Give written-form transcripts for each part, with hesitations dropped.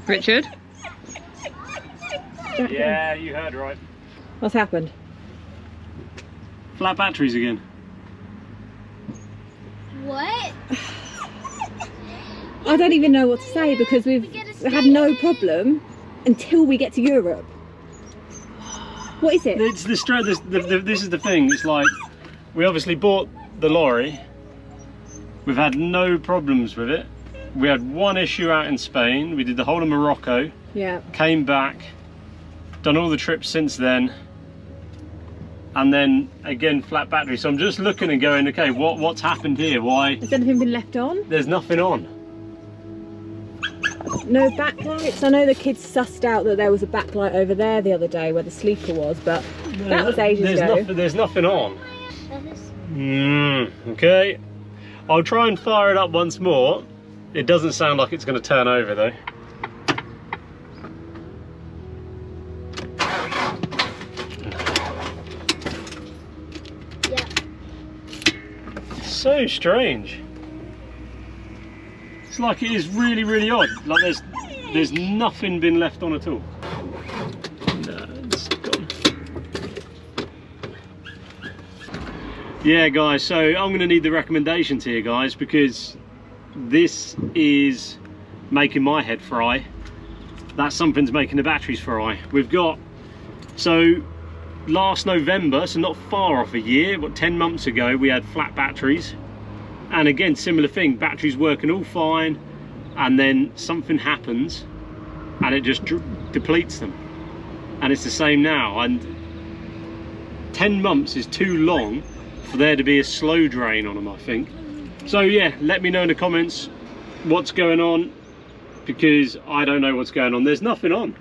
Richard? Yeah, you heard right. What's happened? Flat batteries again. What? I don't even know what to say because we've had no problem until we get to Europe. What is it? It's this is the thing. It's like we obviously bought the lorry. We've had no problems with it. We had one issue out in Spain. We did the whole of Morocco. Yeah. Came back. Done all the trips since then. And then again flat battery. So I'm just looking and going, okay, what's happened here? Why? Has anything been left on? There's nothing on. No backlights. I know the kids sussed out that there was a backlight over there the other day where the sleeper was, but no, that was ages ago. There's nothing on. Okay. I'll try and fire it up once more. It doesn't sound like it's going to turn over though. Yeah. So strange. It's like it is really, really odd. Like there's nothing been left on at all. No, it's gone. Yeah, guys. So I'm going to need the recommendations here, guys, because this is making my head fry. That something's making the batteries fry. We've got, so last November, so not far off a year, but 10 months ago, we had flat batteries. And again, similar thing, batteries working all fine, and then something happens and it just depletes them. And it's the same now. And 10 months is too long for there to be a slow drain on them, I think. So yeah, let me know in the comments what's going on, because I don't know what's going on. There's nothing on.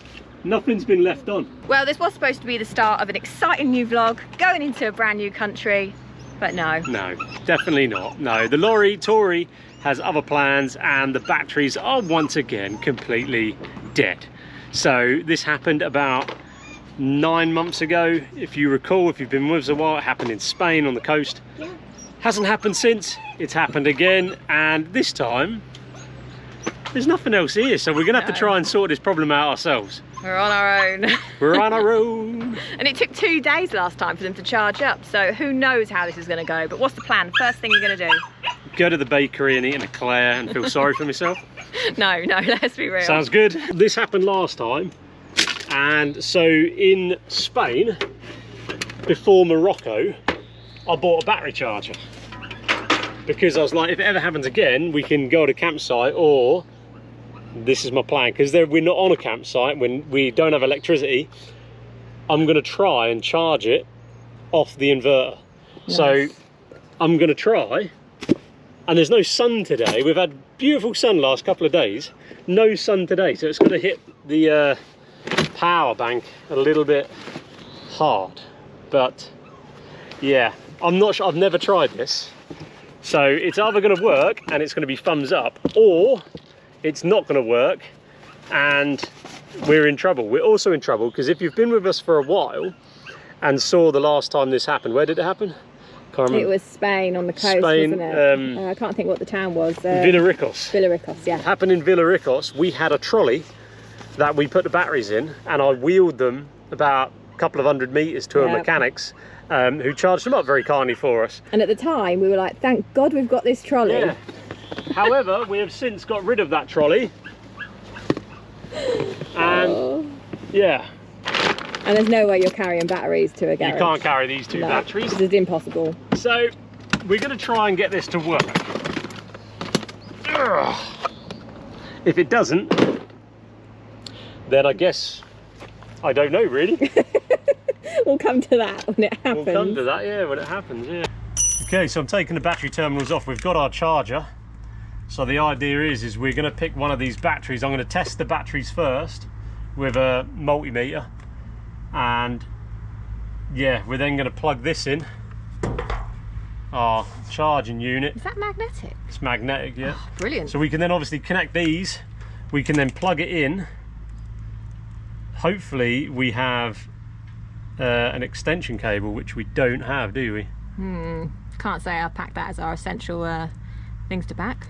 Nothing's been left on. Well, this was supposed to be the start of an exciting new vlog, going into a brand new country, but no. No, definitely not. No, the lorry, Tory, has other plans and the batteries are once again completely dead. So this happened about 9 months ago. If you recall, if you've been with us a while, it happened in Spain on the coast. Yeah. Hasn't happened since. It's happened again, and this time there's nothing else here, so we're gonna have to try and sort this problem out ourselves. We're on our own. We're on our own. And it took 2 days last time for them to charge up, so who knows how this is going to go. But what's the plan? First thing you're going to do? Go to the bakery and eat an eclair and feel sorry for myself. No, let's be real. Sounds good. This happened last time, and so in Spain, before Morocco, I bought a battery charger. Because I was like, if it ever happens again, we can go to a campsite, or this is my plan, because we're not on a campsite, when we don't have electricity, I'm going to try and charge it off the inverter. Nice. So I'm going to try, and there's no sun today. We've had beautiful sun last couple of days, no sun today, so it's going to hit the power bank a little bit hard. But yeah, I'm not sure, I've never tried this. So it's either going to work and it's going to be thumbs up, or it's not going to work and we're in trouble. We're also in trouble because if you've been with us for a while and saw the last time this happened, where did it happen? Can't remember. It was Spain on the coast, Spain, wasn't it? I can't think what the town was. Villaricos. Villaricos, yeah. It happened in Villaricos. We had a trolley that we put the batteries in, and I wheeled them about a couple of 100 meters to a mechanics who charged them up very kindly for us. And at the time we were like, thank God we've got this trolley. Yeah. However, we have since got rid of that trolley, and yeah. And there's no way you're carrying batteries to a garage. You can't carry these two batteries. This is impossible. So we're going to try and get this to work. If it doesn't, then I guess, I don't know really. We'll come to that when it happens. We'll come to that, yeah, when it happens, yeah. Okay, so I'm taking the battery terminals off. We've got our charger. So the idea is we're going to pick one of these batteries. I'm going to test the batteries first with a multimeter. And yeah, we're then going to plug this in. Our charging unit. Is that magnetic? It's magnetic, yeah. Oh, brilliant. So we can then obviously connect these. We can then plug it in. Hopefully we have an extension cable, which we don't have, do we? Can't say I packed that as our essential things to pack.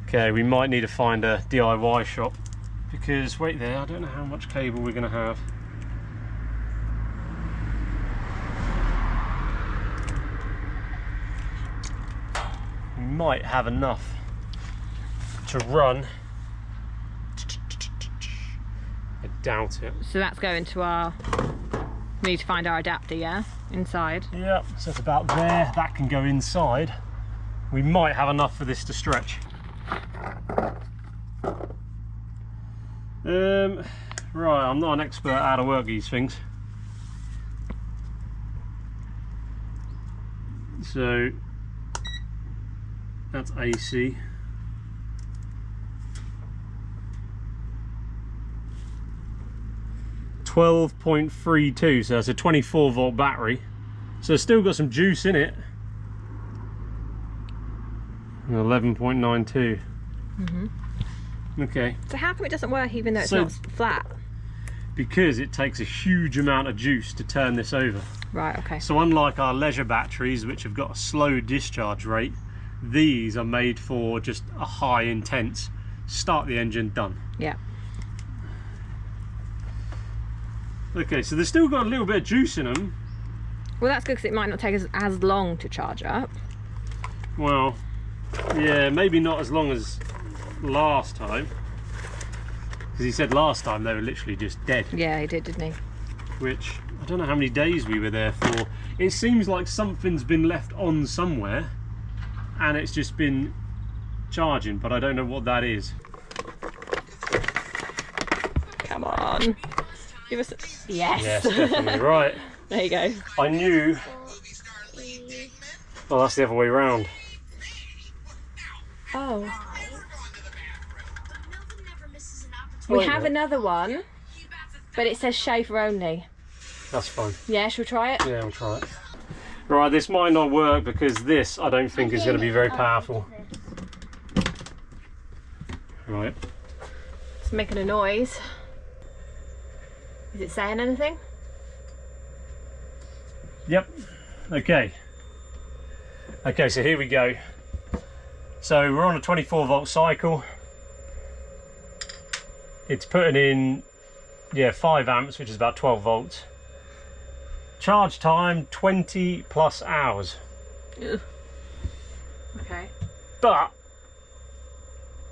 Okay, we might need to find a DIY shop, Because, wait there, I don't know how much cable we're going to have. We might have enough to run. I doubt it. So that's going to our... We need to find our adapter, yeah? Inside. Yeah, so it's about there. That can go inside. We might have enough for this to stretch. Right, I'm not an expert at how to work these things. So that's AC. .32, so it's a 24-volt battery. So it's still got some juice in it. 11.92. Okay. So how come it doesn't work even though it's not flat? Because it takes a huge amount of juice to turn this over. Right, okay. So unlike our leisure batteries, which have got a slow discharge rate, these are made for just a high intense, start the engine, done. Yeah. Okay, so they've still got a little bit of juice in them. Well, that's good because it might not take us as long to charge up. Well, yeah, maybe not as long as last time. Because he said last time they were literally just dead. Yeah, he did, didn't he? Which, I don't know how many days we were there for. It seems like something's been left on somewhere and it's just been charging, but I don't know what that is. Come on. Give us a... Yes. Yes, definitely right. There you go. I knew... Oh, that's the other way around. Oh. We have another one, but it says chauffeur only. That's fine. Yeah, shall we try it? Yeah, we'll try it. Right, this might not work because this I don't think is going to be very powerful. Right. It's making a noise. Is it saying anything? Yep. Okay. Okay, so here we go. So we're on a 24-volt cycle. It's putting in, yeah, 5 amps, which is about 12 volts. Charge time 20 plus hours. Ugh. Okay. But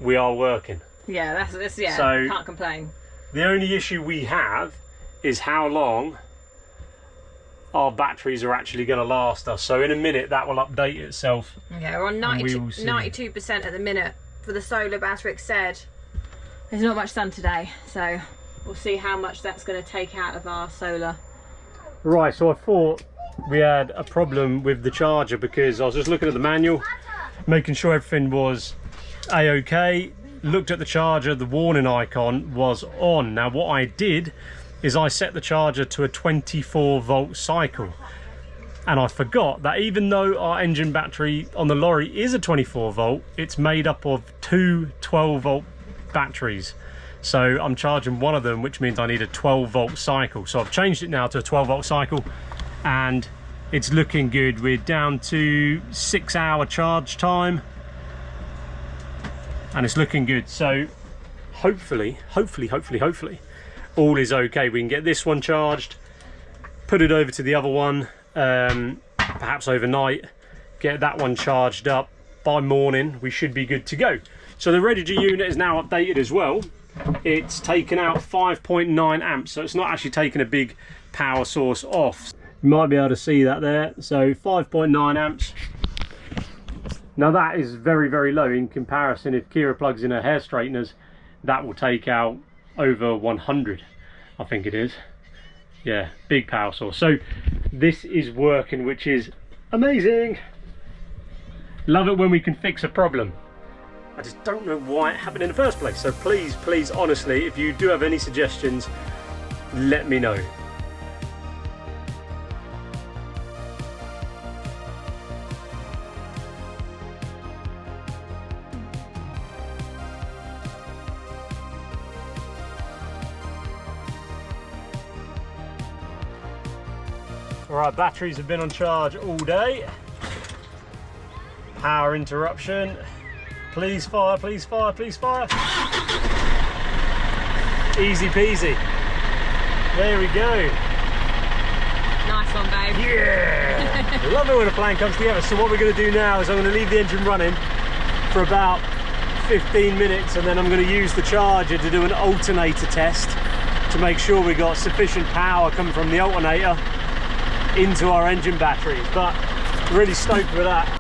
we are working. Yeah, that's yeah. So, can't complain. The only issue we have is how long our batteries are actually going to last us. So in a minute that will update itself. Yeah, we're on 92% at the minute for the solar battery. It said there's not much sun today, so we'll see how much that's going to take out of our solar. Right, so I thought we had a problem with the charger because I was just looking at the manual, making sure everything was a-okay. Looked at the charger, the warning icon was on. Now what I did is I set the charger to a 24-volt cycle, and I forgot that even though our engine battery on the lorry is a 24-volt, it's made up of 2 12-volt batteries. So I'm charging one of them, which means I need a 12-volt cycle. So I've changed it now to a 12-volt cycle, and it's looking good. We're down to 6-hour charge time, and it's looking good. So hopefully all is okay. We can get this one charged, put it over to the other one, perhaps overnight, get that one charged up. By morning we should be good to go. So the Redigy unit is now updated as well. It's taken out 5.9 amps, so it's not actually taken a big power source off. You might be able to see that there. So 5.9 amps. Now that is very, very low in comparison. If Kira plugs in her hair straighteners, that will take out over 100, I think it is. Yeah, big power source. So this is working, which is amazing. Love it when we can fix a problem. I just don't know why it happened in the first place. So please, honestly, if you do have any suggestions, let me know. Alright, batteries have been on charge all day. Power interruption. Please fire, please fire, please fire. Easy peasy. There we go. Nice one, babe. Yeah! I love it when a plan comes together. So what we're going to do now is I'm going to leave the engine running for about 15 minutes, and then I'm going to use the charger to do an alternator test to make sure we got sufficient power coming from the alternator into our engine batteries. But really stoked with that.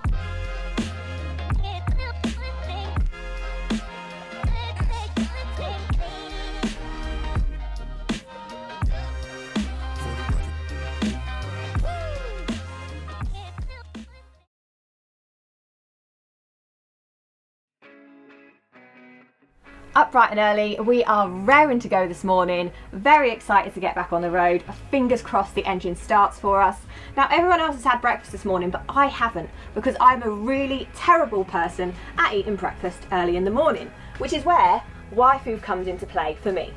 Up bright and early, we are raring to go this morning, very excited to get back on the road. Fingers crossed the engine starts for us. Now everyone else has had breakfast this morning, but I haven't, because I'm a really terrible person at eating breakfast early in the morning, which is where Y-Food comes into play for me.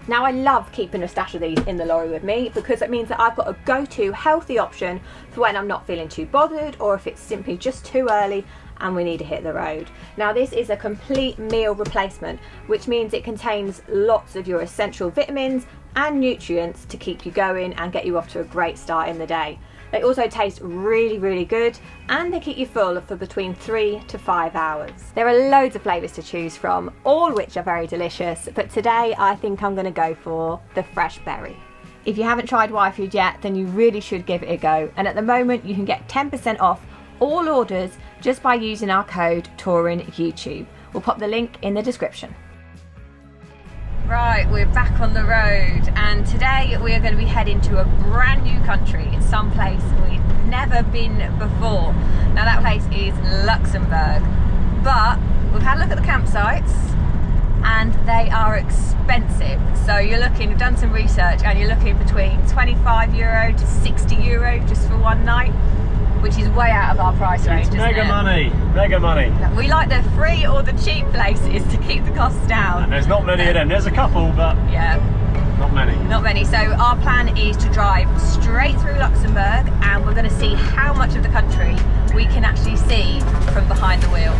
Now I love keeping a stash of these in the lorry with me because it means that I've got a go-to healthy option for when I'm not feeling too bothered, or if it's simply just too early and we need to hit the road. Now this is a complete meal replacement, which means it contains lots of your essential vitamins and nutrients to keep you going and get you off to a great start in the day. They also taste really, really good, and they keep you full for between 3 to 5 hours. There are loads of flavours to choose from, all which are very delicious, but today I think I'm going to go for the fresh berry. If you haven't tried Y-Food yet, then you really should give it a go, and at the moment you can get 10% off all orders just by using our code touringwiththekids. We'll pop the link in the description. Right, we're back on the road, and today we are going to be heading to a brand new country. It's some place we've never been before. Now that place is Luxembourg, but we've had a look at the campsites and they are expensive. So you're looking, we've done some research, and you're looking between €25 to €60 just for one night, which is way out of our price range. It's mega money, mega money. We like the free or the cheap places to keep the costs down. And there's not many of them. There's a couple, but yeah, not many. Not many. So our plan is to drive straight through Luxembourg, and we're going to see how much of the country we can actually see from behind the wheel.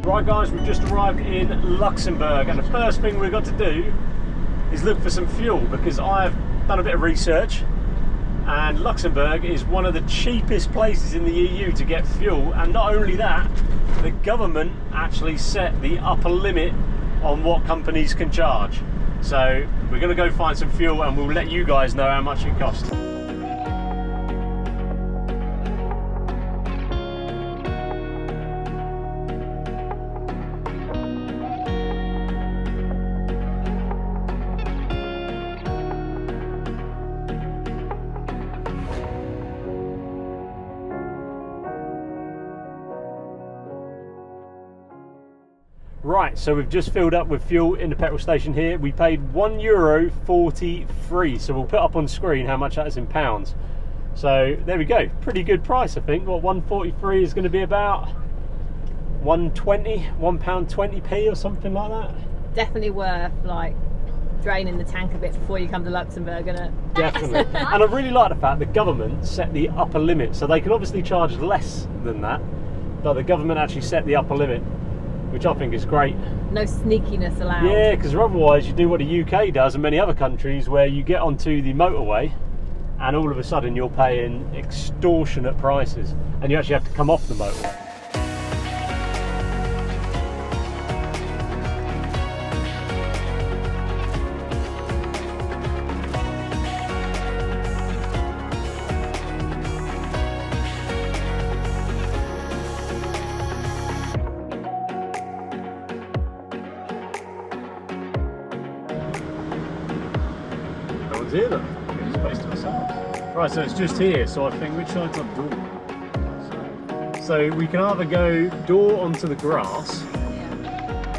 Right guys, we've just arrived in Luxembourg, and the first thing we've got to do is look for some fuel, because I've done a bit of research and Luxembourg is one of the cheapest places in the EU to get fuel. And not only that, the government actually set the upper limit on what companies can charge. So we're going to go find some fuel and we'll let you guys know how much it costs. Right, so we've just filled up with fuel in the petrol station here. We paid €1.43, so we'll put up on screen how much that is in pounds. So there we go, pretty good price I think. What, 1.43 is going to be about £1.20p or something like that. Definitely worth like draining the tank a bit before you come to Luxembourg, isn't it? Definitely. And I really like the fact the government set the upper limit, so they can obviously charge less than that, but the government actually set the upper limit, which I think is great. No sneakiness allowed. Yeah, because otherwise you do what the UK does and many other countries, where you get onto the motorway and all of a sudden you're paying extortionate prices and you actually have to come off the motorway. Here though, it's based on ourselves. Right, so it's just here, so I think which side's our door? So we can either go door onto the grass, we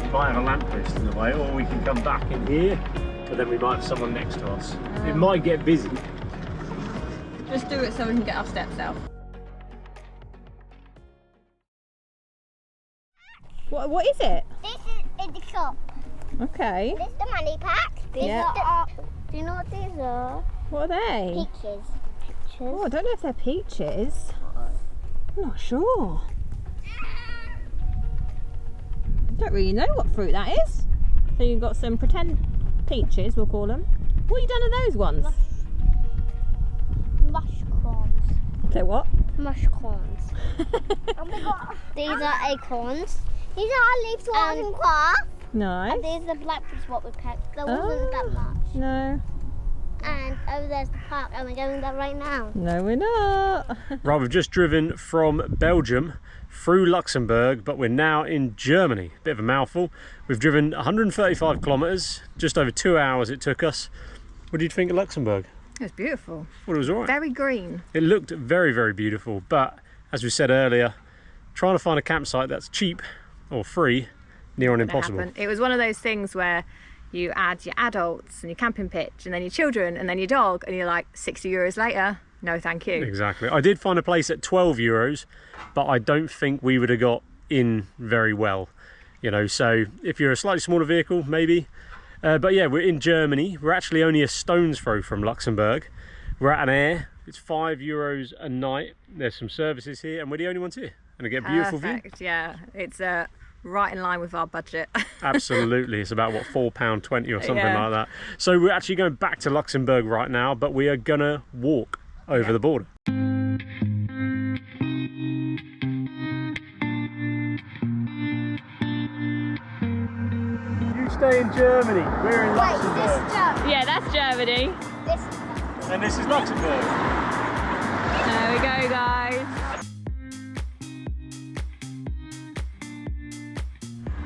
might have a lamppost in the way, or we can come back in here, but then we might have someone next to us. It might get busy. Just do it so we can get our steps out. What is it? This is in the shop. Okay. This is the money pack. This is the, do you know what these are? What are they? Peaches. Oh, I don't know if they're peaches. I'm not sure. I don't really know what fruit that is. So you've got some pretend peaches, we'll call them. What have you done to those ones? Mushrooms. They're what? Mushrooms. These are acorns. These are leaves and grass. Nice. And these are the blackberries what we picked. There wasn't that much. No. And over there's the park and we're going there right now. No, we're not. Right, we've just driven from Belgium through Luxembourg, but we're now in Germany. Bit of a mouthful. We've driven 135 kilometres, just over 2 hours it took us. What did you think of Luxembourg? It was beautiful. Well, it was all right. Very green. It looked very, very beautiful, but as we said earlier, trying to find a campsite that's cheap or free, near on impossible. It was one of those things where you add your adults and your camping pitch and then your children and then your dog and you're like, €60 later, no thank you. Exactly. I did find a place at €12, but I don't think we would have got in very well, you know, so if you're a slightly smaller vehicle, maybe. But yeah, we're in Germany. We're actually only a stone's throw from Luxembourg. We're at an air. It's €5 a night. There's some services here and we're the only ones here. And I get a beautiful view. Yeah, it's right in line with our budget. Absolutely. It's about, what, £4.20 or something like that. So we're actually going back to Luxembourg right now, but we are going to walk over the border. You stay in Germany. We're in Luxembourg. Yeah, that's Germany. And this is Luxembourg. There we go, guys.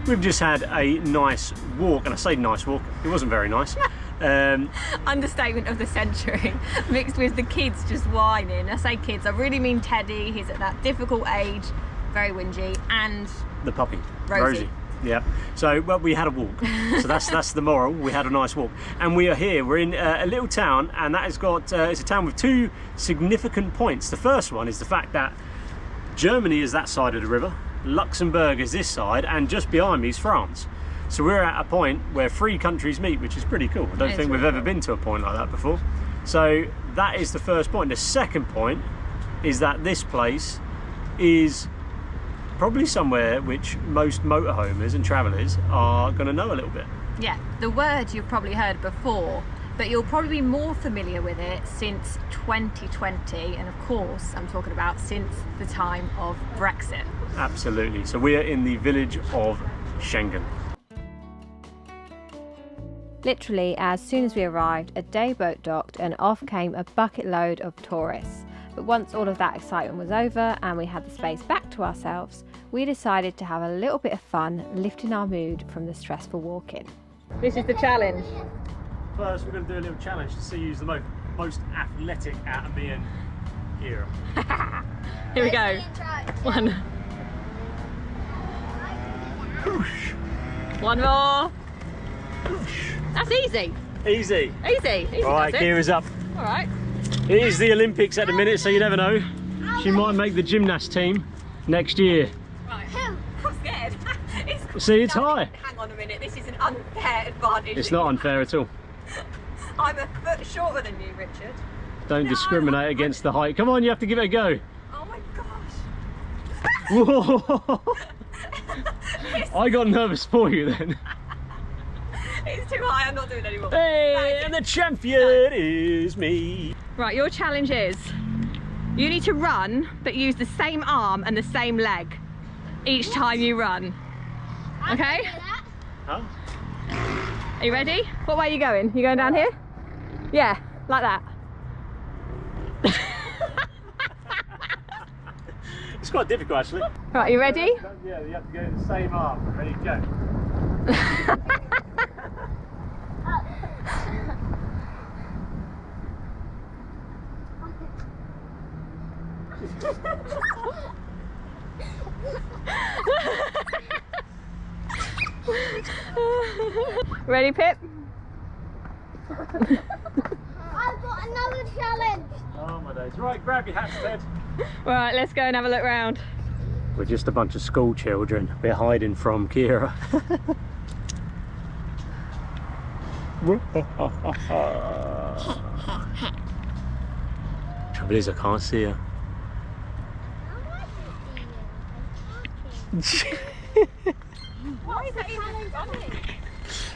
We've just had a nice walk, and I say nice walk, it wasn't very nice. Understatement of the century, mixed with the kids just whining. I say kids, I really mean Teddy. He's at that difficult age, very whingy, and the puppy, Rosie. Yeah. So, well, we had a walk. So that's the moral. We had a nice walk, and we are here. We're in a little town, and that has got it's a town with two significant points. The first one is the fact that Germany is that side of the river, Luxembourg is this side, and just behind me is France. So we're at a point where three countries meet, which is pretty cool. I don't think we've ever been to a point like that before. So that is the first point. The second point is that this place is probably somewhere which most motorhomers and travellers are going to know a little bit. Yeah, the word you've probably heard before, but you'll probably be more familiar with it since 2020, and of course I'm talking about since the time of Brexit. Absolutely. So we are in the village of Schengen. Literally, as soon as we arrived, a day boat docked and off came a bucket load of tourists. But once all of that excitement was over and we had the space back to ourselves, we decided to have a little bit of fun lifting our mood from the stressful walking. This is the challenge. First, we're going to do a little challenge to see who's the most athletic out of me and Kira. Here we go. One. One more. That's easy. Easy. Easy. All right, Kira's up. All right. It is the Olympics at the minute, so you never know. She might make the gymnast team next year. Right. I'm scared. See, it's high. Hang on a minute. This is an unfair advantage. It's not unfair at all. I'm a foot shorter than you, Richard. Don't discriminate against the height. Come on, you have to give it a go. Oh my gosh. Whoa. I got nervous for you then. It's too high, I'm not doing it anymore. Hey, and the champion is me. Right, your challenge is you need to run, but use the same arm and the same leg each time you run. Okay? Huh? Are you ready? What way are you going? You going down here? Yeah, like that. It's quite difficult actually. Right, you ready? Yeah, you have to go in the same arm. Ready, go. Ready, Pip? I've got another challenge. Oh my days. Right, grab your hats, Ted. Right, let's go and have a look round. We're just a bunch of school children. We're hiding from Kira. Trouble is, I can't see her. Why is that even funny?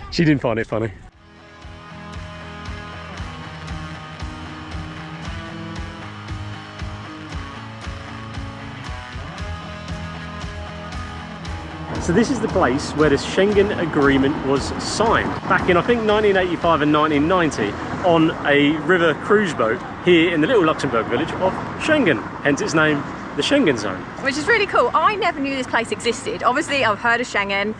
She didn't find it funny. So this is the place where the Schengen Agreement was signed back in, I think, 1985 and 1990 on a river cruise boat here in the little Luxembourg village of Schengen, hence its name, the Schengen Zone. Which is really cool. I never knew this place existed. Obviously, I've heard of Schengen.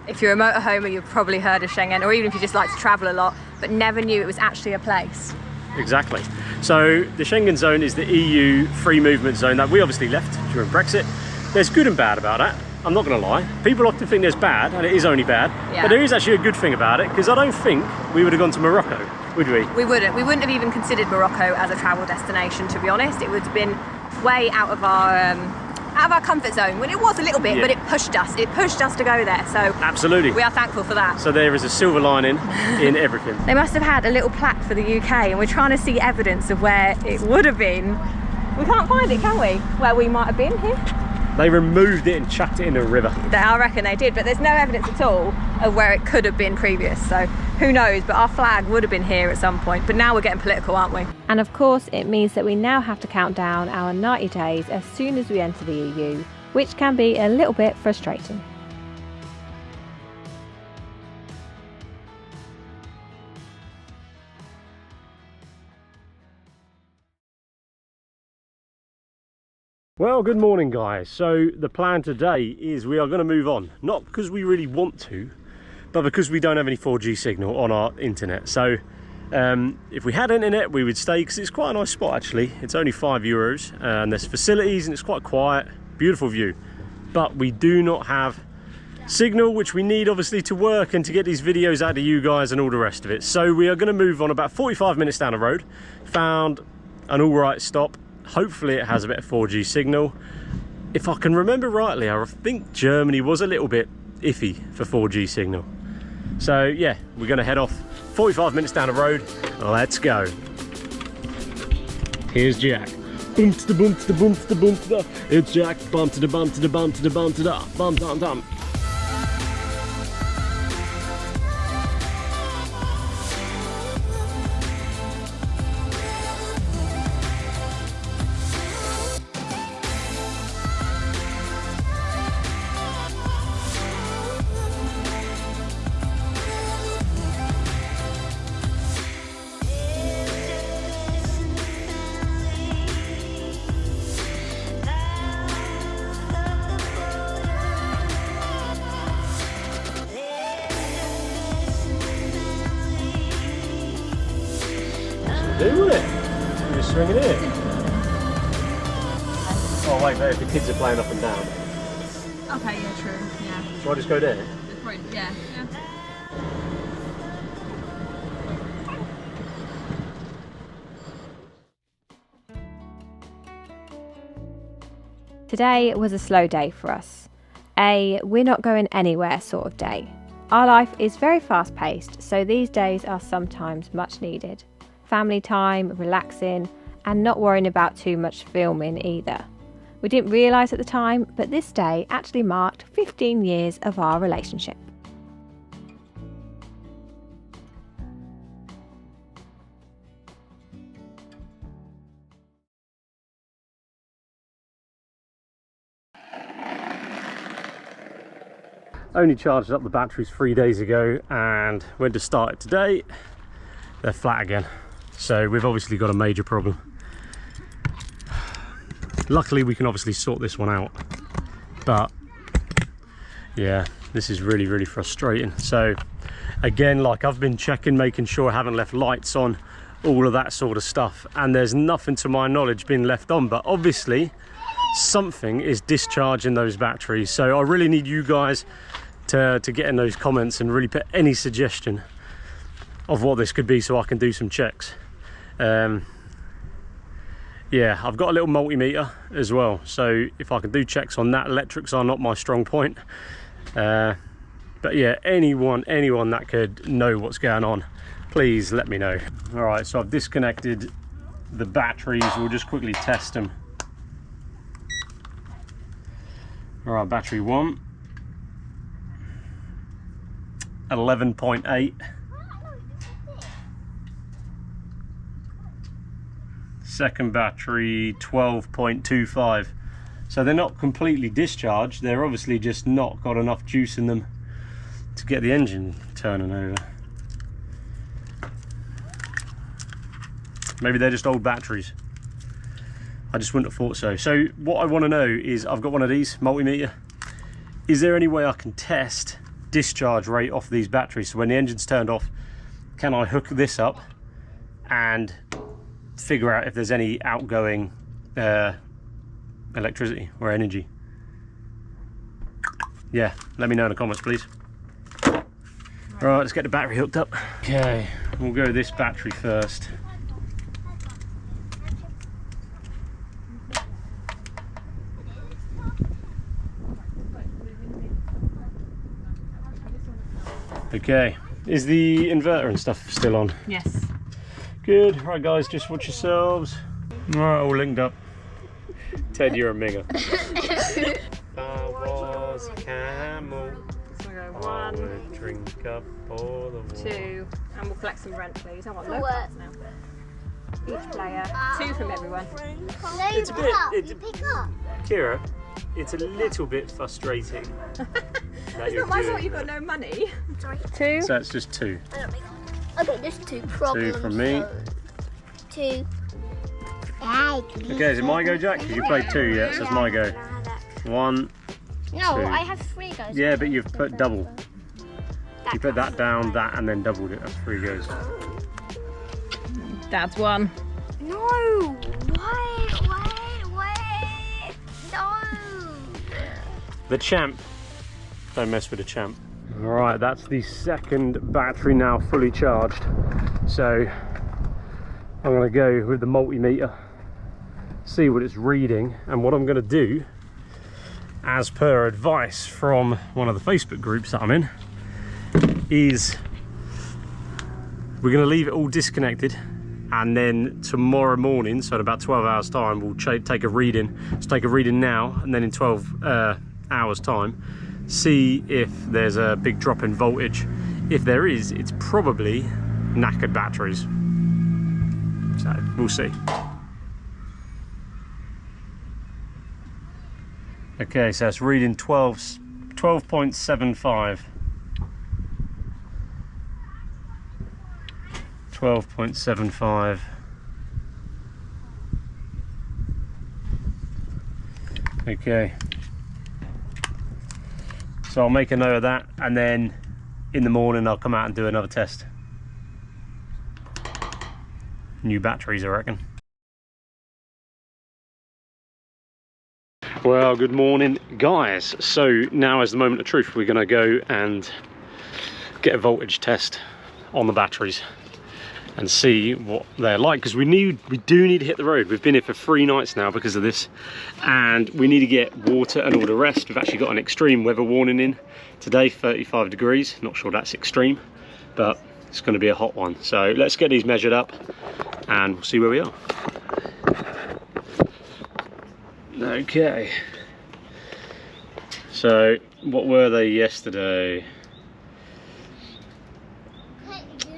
If you're a motorhomer, you've probably heard of Schengen, or even if you just like to travel a lot, but never knew it was actually a place. Exactly. So the Schengen Zone is the EU free movement zone that we obviously left during Brexit. There's good and bad about that. I'm not going to lie. People often think there's bad, and it is only bad. Yeah. But there is actually a good thing about it, because I don't think we would have gone to Morocco, would we? We wouldn't. We wouldn't have even considered Morocco as a travel destination, to be honest. It would have been way out of our comfort zone. Well, it was a little bit, but it pushed us. It pushed us to go there. So absolutely, we are thankful for that. So there is a silver lining in everything. They must have had a little plaque for the UK, and we're trying to see evidence of where it would have been. We can't find it, can we? Where we might have been here. They removed it and chucked it in a river. I reckon they did, but there's no evidence at all of where it could have been previous, so who knows, but our flag would have been here at some point. But now we're getting political, aren't we? And of course it means that we now have to count down our 90 days as soon as we enter the EU, which can be a little bit frustrating. Well, good morning guys. So the plan today is we are going to move on, not because we really want to, but because we don't have any 4G signal on our internet. So if we had internet we would stay, because it's quite a nice spot actually. It's only €5 and there's facilities and it's quite quiet, beautiful view. But we do not have signal, which we need obviously to work and to get these videos out to you guys and all the rest of it. So we are going to move on about 45 minutes down the road. Found an alright stop. Hopefully it has a bit of 4G signal. If I can remember rightly, I think Germany was a little bit iffy for 4G signal. So yeah, we're going to head off 45 minutes down the road. Let's go. Here's Jack. Boom to the boom to the boom to the boom to the. It's Jack. Bump to the bump to the bump to the bump to the bump dum dum. Doing it. You're just swinging it. Oh wait, there, the kids are playing up and down. Okay, yeah, true. Yeah. Shall I just go there? Yeah. Today was a slow day for us. We're not going anywhere sort of day. Our life is very fast paced, so these days are sometimes much needed. Family time, relaxing, and not worrying about too much filming either. We didn't realise at the time, but this day actually marked 15 years of our relationship. Only charged up the batteries 3 days ago and went to start it today. They're flat again. So we've obviously got a major problem. Luckily we can obviously sort this one out, but yeah, this is really, really frustrating. So again, like I've been checking, making sure I haven't left lights on, all of that sort of stuff, and there's nothing to my knowledge being left on, but obviously something is discharging those batteries. So I really need you guys to get in those comments and really put any suggestion of what this could be so I can do some checks. Yeah, I've got a little multimeter as well, so if I can do checks on that. Electrics are not my strong point, but yeah, anyone that could know what's going on, please let me know. All right, so I've disconnected the batteries. We'll just quickly test them. All right, battery 1, 11.8. Second battery 12.25. So they're not completely discharged, they're obviously just not got enough juice in them to get the engine turning over. Maybe they're just old batteries. I just wouldn't have thought so. So what I want to know is, I've got one of these multimeter. Is there any way I can test discharge rate off these batteries? So when the engine's turned off, can I hook this up and figure out if there's any outgoing electricity or energy? Yeah, let me know in the comments, please. Right, let's get the battery hooked up. Okay, we'll go this battery first. Okay, is the inverter and stuff still on? Yes. Good. Right guys, just watch yourselves. Right, all linked up. Ted, you're a minger. I was a camel. So we go I 1, would drink up all the water. 2, and we'll collect some rent, please. I want no cards now. Each player, 2 from everyone. It's a bit, You pick up. Kira, it's a little bit frustrating. It's not my fault you've got no money. Sorry. 2. So it's just 2. I don't pick up. Okay, there's 2 problems. 2 from me. 2. Okay, is it my go, Jack? Because you played 2 yet, so it's my go. 1. No, 2. I have 3 goes. Yeah, but you've put double. You put that down, that, and then doubled it. That's 3 goes. Dad's 1. No! Wait! No! The champ. Don't mess with the champ. Alright, that's the second battery now fully charged. So I'm going to go with the multimeter, see what it's reading, and what I'm going to do, as per advice from one of the Facebook groups that I'm in, is we're going to leave it all disconnected, and then tomorrow morning, so in about 12 hours time, we'll take a reading. Let's take a reading now, and then in 12 hours time, see if there's a big drop in voltage. If there is, it's probably knackered batteries. So we'll see. Okay, so it's reading 12.75. 12.75. Okay. So I'll make a note of that, and then in the morning I'll come out and do another test. New batteries, I reckon. Well, good morning guys. So now is the moment of truth. We're gonna go and get a voltage test on the batteries and see what they're like, because we do need to hit the road. We've been here for 3 nights now because of this, and we need to get water and all the rest. We've actually got an extreme weather warning in today, 35 degrees. Not sure that's extreme, but it's going to be a hot one. So let's get these measured up and we'll see where we are. Okay, so what were they yesterday?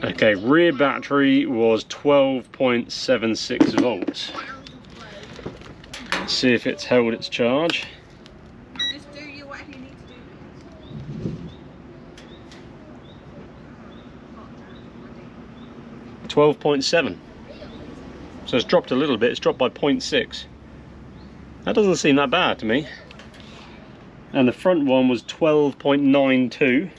Okay, rear battery was 12.76 volts. Let's see if it's held its charge. Just do you whatever you need to do. 12.7. So it's dropped a little bit. It's dropped by 0.6. That doesn't seem that bad to me. And the front one was 12.92.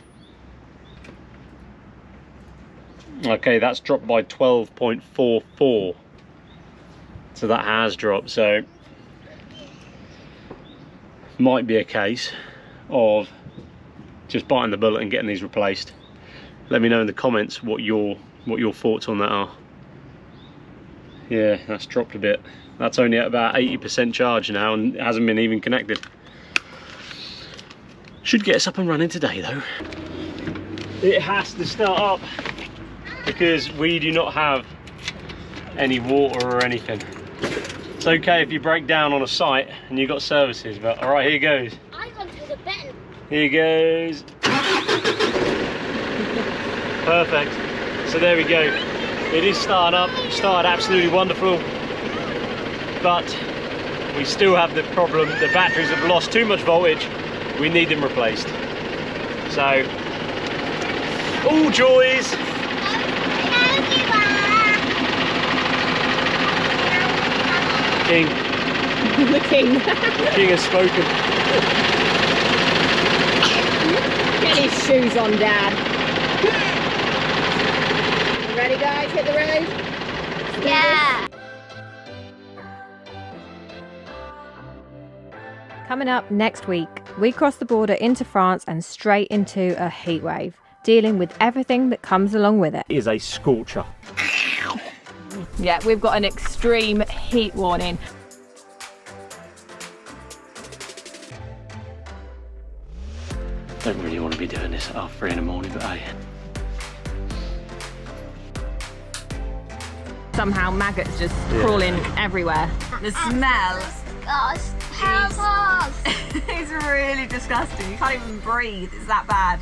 Okay, that's dropped by 12.44. So that has dropped. So might be a case of just biting the bullet and getting these replaced. Let me know in the comments what your thoughts on that are. Yeah, that's dropped a bit. That's only at about 80% charge now and it hasn't been even connected. Should get us up and running today though. It has to start up because we do not have any water or anything. It's okay if you break down on a site and you've got services, but all right, here goes. I want to the bed. Here goes. Perfect. So there we go. It is starting up. Started absolutely wonderful, but we still have the problem. The batteries have lost too much voltage. We need them replaced. So, all joys. King. The king. The king has spoken. Get his shoes on, Dad. You ready, guys? Hit the road? Yeah. Coming up next week, we cross the border into France and straight into a heat wave, dealing with everything that comes along with it. It is a scorcher. Yeah, we've got an extreme heat warning. Don't really want to be doing this at 3 in the morning, but hey. Somehow maggots just crawling everywhere. The smell Gosh, help us. is really disgusting. You can't even breathe. It's that bad.